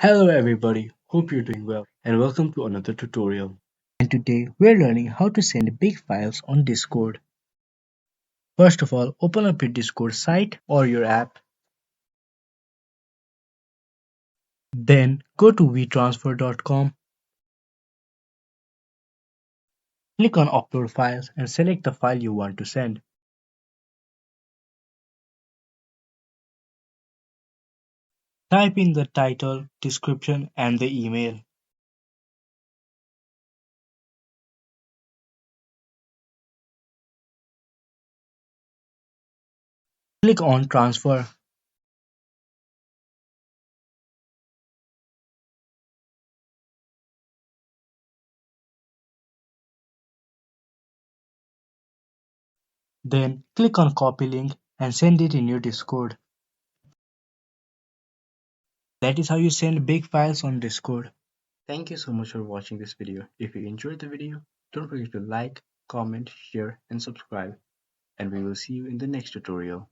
Hello everybody, hope you're doing well and welcome to another tutorial. And today we're learning how to send big files on Discord. First of all, open up your Discord site or your app. Then go to vtransfer.com, click on upload files and select the file you want to send. Type in the title, description and the email. Click on transfer. Then click on copy link and send it in your Discord. That is how you send big files on Discord. Thank you so much for watching this video. If you enjoyed the video, don't forget to like, comment, share and subscribe. And we will see you in the next tutorial.